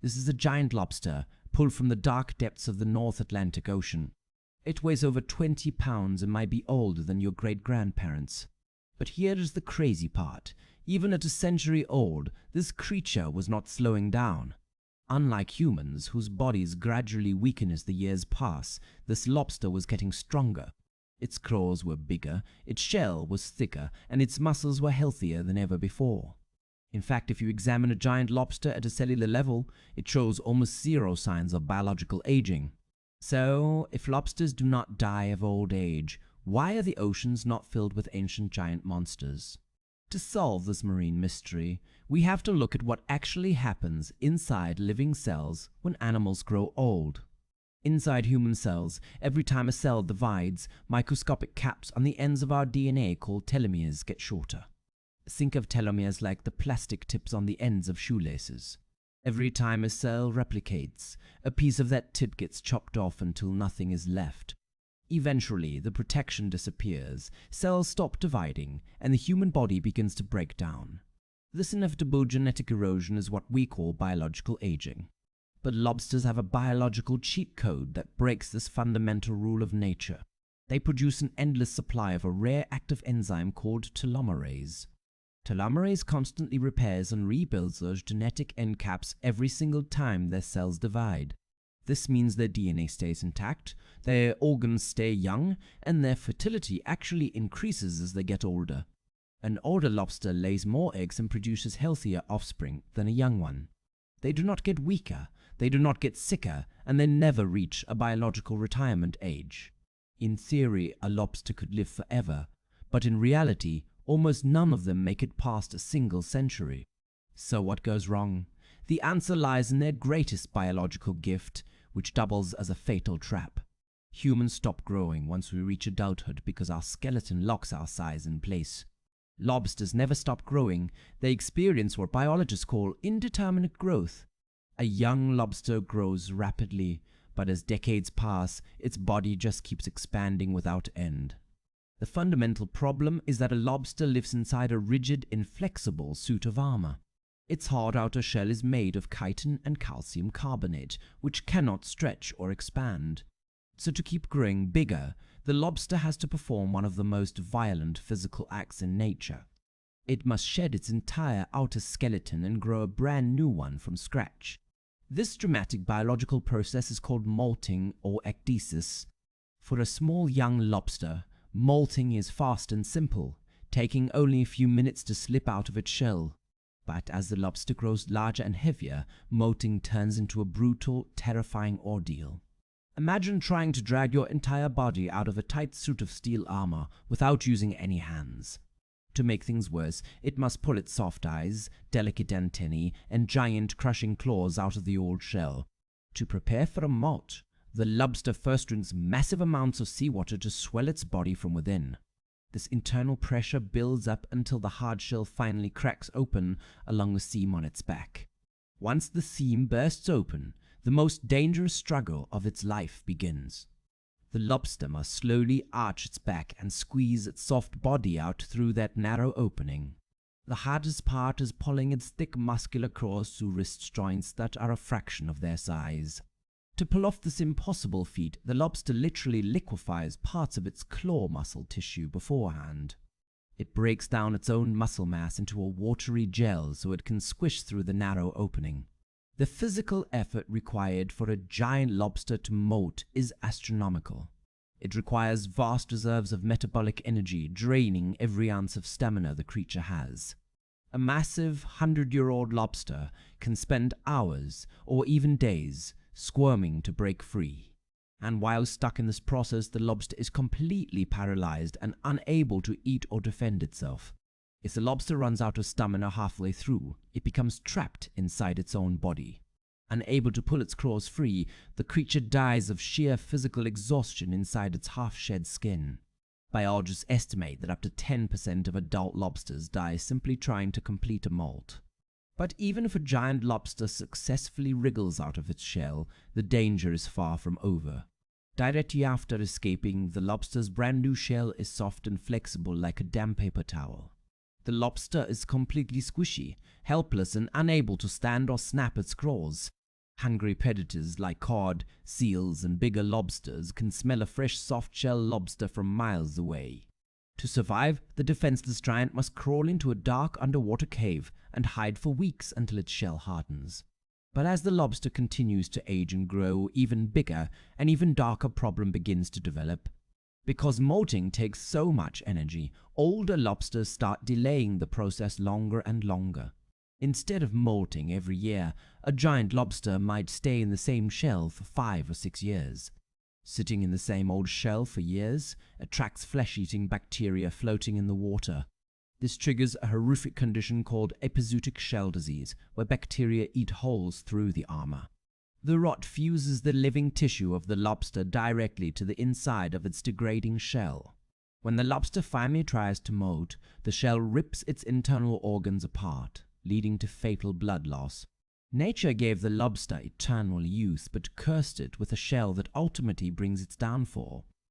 This is a giant lobster pulled from the dark depths of the North Atlantic Ocean. It weighs over 20 pounds and might be older than your great-grandparents. But here is the crazy part. Even at a century old, this creature was not slowing down. Unlike humans, whose bodies gradually weaken as the years pass, this lobster was getting stronger. Its claws were bigger, its shell was thicker, and its muscles were healthier than ever before. In fact, if you examine a giant lobster at a cellular level, it shows almost zero signs of biological aging. So, if lobsters do not die of old age, why are the oceans not filled with ancient giant monsters? To solve this marine mystery, we have to look at what actually happens inside living cells when animals grow old. Inside human cells, every time a cell divides, microscopic caps on the ends of our DNA called telomeres get shorter. Think of telomeres like the plastic tips on the ends of shoelaces. Every time a cell replicates, a piece of that tip gets chopped off until nothing is left. Eventually, the protection disappears, cells stop dividing, and the human body begins to break down. This inevitable genetic erosion is what we call biological aging. But lobsters have a biological cheat code that breaks this fundamental rule of nature. They produce an endless supply of a rare active enzyme called telomerase. Telomerase constantly repairs and rebuilds those genetic end caps every single time their cells divide. This means their DNA stays intact, their organs stay young, and their fertility actually increases as they get older. An older lobster lays more eggs and produces healthier offspring than a young one. They do not get weaker, they do not get sicker, and they never reach a biological retirement age. In theory, a lobster could live forever, but in reality, almost none of them make it past a single century. So what goes wrong? The answer lies in their greatest biological gift, which doubles as a fatal trap. Humans stop growing once we reach adulthood because our skeleton locks our size in place. Lobsters never stop growing. They experience what biologists call indeterminate growth. A young lobster grows rapidly, but as decades pass, its body just keeps expanding without end. The fundamental problem is that a lobster lives inside a rigid, inflexible suit of armor. Its hard outer shell is made of chitin and calcium carbonate, which cannot stretch or expand. So to keep growing bigger, the lobster has to perform one of the most violent physical acts in nature. It must shed its entire outer skeleton and grow a brand new one from scratch. This dramatic biological process is called molting or ecdysis. For a small young lobster, molting is fast and simple, taking only a few minutes to slip out of its shell. But as the lobster grows larger and heavier, molting turns into a brutal, terrifying ordeal. Imagine trying to drag your entire body out of a tight suit of steel armor without using any hands. To make things worse, it must pull its soft eyes, delicate antennae, and giant crushing claws out of the old shell. To prepare for a molt, the lobster first drinks massive amounts of seawater to swell its body from within. This internal pressure builds up until the hard shell finally cracks open along the seam on its back. Once the seam bursts open, the most dangerous struggle of its life begins. The lobster must slowly arch its back and squeeze its soft body out through that narrow opening. The hardest part is pulling its thick muscular claws through wrist joints that are a fraction of their size. To pull off this impossible feat, the lobster literally liquefies parts of its claw muscle tissue beforehand. It breaks down its own muscle mass into a watery gel so it can squish through the narrow opening. The physical effort required for a giant lobster to molt is astronomical. It requires vast reserves of metabolic energy, draining every ounce of stamina the creature has. A massive 100-year-old lobster can spend hours, or even days, squirming to break free. And while stuck in this process, the lobster is completely paralyzed and unable to eat or defend itself. If the lobster runs out of stamina halfway through, it becomes trapped inside its own body. Unable to pull its claws free, the creature dies of sheer physical exhaustion inside its half-shed skin. Biologists estimate that up to 10% of adult lobsters die simply trying to complete a molt. But even if a giant lobster successfully wriggles out of its shell, the danger is far from over. Directly after escaping, the lobster's brand new shell is soft and flexible like a damp paper towel. The lobster is completely squishy, helpless and unable to stand or snap its claws. Hungry predators like cod, seals, and bigger lobsters can smell a fresh soft-shell lobster from miles away. To survive, the defenseless giant must crawl into a dark underwater cave and hide for weeks until its shell hardens. But as the lobster continues to age and grow, even bigger, an even darker problem begins to develop. Because molting takes so much energy, older lobsters start delaying the process longer and longer. Instead of molting every year, a giant lobster might stay in the same shell for 5 or 6 years. Sitting in the same old shell for years attracts flesh-eating bacteria floating in the water. This triggers a horrific condition called epizootic shell disease, where bacteria eat holes through the armor. The rot fuses the living tissue of the lobster directly to the inside of its degrading shell. When the lobster finally tries to molt, the shell rips its internal organs apart, leading to fatal blood loss. Nature gave the lobster eternal youth, but cursed it with a shell that ultimately brings its downfall.